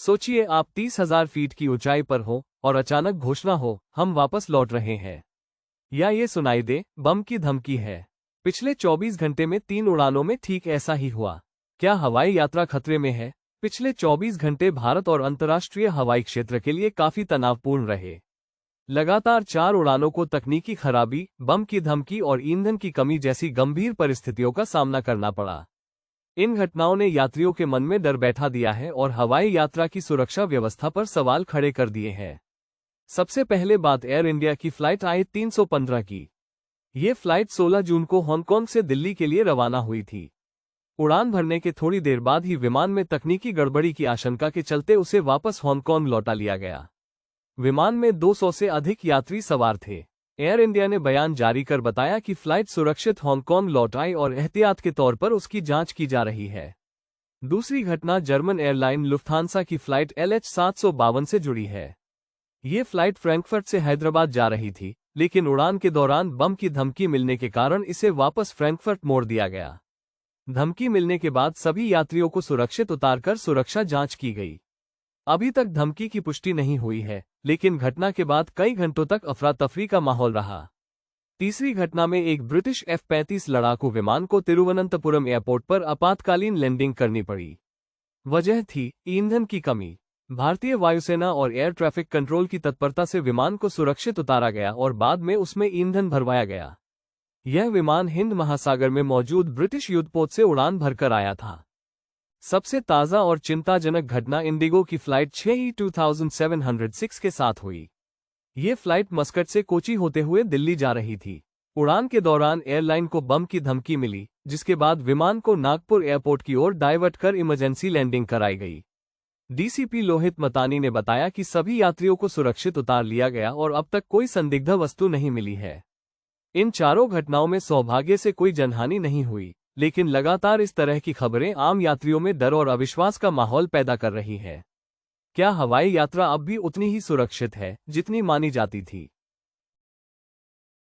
सोचिए आप 30,000 फीट की ऊंचाई पर हो और अचानक घोषणा हो, हम वापस लौट रहे हैं। या ये सुनाई दे, बम की धमकी है। पिछले 24 घंटे में 3 उड़ानों में ठीक ऐसा ही हुआ। क्या हवाई यात्रा खतरे में है? पिछले 24 घंटे भारत और अंतर्राष्ट्रीय हवाई क्षेत्र के लिए काफी तनावपूर्ण रहे। लगातार 4 उड़ानों को तकनीकी खराबी, बम की धमकी और ईंधन की कमी जैसी गंभीर परिस्थितियों का सामना करना पड़ा। इन घटनाओं ने यात्रियों के मन में डर बैठा दिया है और हवाई यात्रा की सुरक्षा व्यवस्था पर सवाल खड़े कर दिए हैं। सबसे पहले बात एयर इंडिया की फ्लाइट AI-315 की। ये फ्लाइट 16 जून को हांगकांग से दिल्ली के लिए रवाना हुई थी। उड़ान भरने के थोड़ी देर बाद ही विमान में तकनीकी गड़बड़ी की आशंका के चलते उसे वापस हांगकांग लौटा लिया गया। विमान में 200 से अधिक यात्री सवार थे। एयर इंडिया ने बयान जारी कर बताया कि फ्लाइट सुरक्षित हांगकांग लौट आई और एहतियात के तौर पर उसकी जांच की जा रही है। दूसरी घटना जर्मन एयरलाइन लुफ्थांसा की फ्लाइट LH752 से जुड़ी है। ये फ्लाइट फ्रैंकफर्ट से हैदराबाद जा रही थी, लेकिन उड़ान के दौरान बम की धमकी मिलने के कारण इसे वापस फ्रैंकफर्ट मोड़ दिया गया। धमकी मिलने के बाद सभी यात्रियों को सुरक्षित उतारकर सुरक्षा जांच की गई। अभी तक धमकी की पुष्टि नहीं हुई है, लेकिन घटना के बाद कई घंटों तक अफरा-तफरी का माहौल रहा। तीसरी घटना में एक ब्रिटिश F-35 लड़ाकू विमान को तिरुवनंतपुरम एयरपोर्ट पर आपातकालीन लैंडिंग करनी पड़ी। वजह थी ईंधन की कमी। भारतीय वायुसेना और एयर ट्रैफिक कंट्रोल की तत्परता से विमान को सुरक्षित उतारा गया और बाद में उसमें ईंधन भरवाया गया। यह विमान हिंद महासागर में मौजूद ब्रिटिश युद्धपोत से उड़ान भरकर आया था। सबसे ताज़ा और चिंताजनक घटना इंडिगो की फ्लाइट 6E2706 के साथ हुई। ये फ्लाइट मस्कट से कोची होते हुए दिल्ली जा रही थी। उड़ान के दौरान एयरलाइन को बम की धमकी मिली, जिसके बाद विमान को नागपुर एयरपोर्ट की ओर डाइवर्ट कर इमरजेंसी लैंडिंग कराई गई। DCP लोहित मतानी ने बताया कि सभी यात्रियों को सुरक्षित उतार लिया गया और अब तक कोई संदिग्ध वस्तु नहीं मिली है। इन चारों घटनाओं में सौभाग्य से कोई जनहानि नहीं हुई, लेकिन लगातार इस तरह की खबरें आम यात्रियों में डर और अविश्वास का माहौल पैदा कर रही हैं। क्या हवाई यात्रा अब भी उतनी ही सुरक्षित है जितनी मानी जाती थी?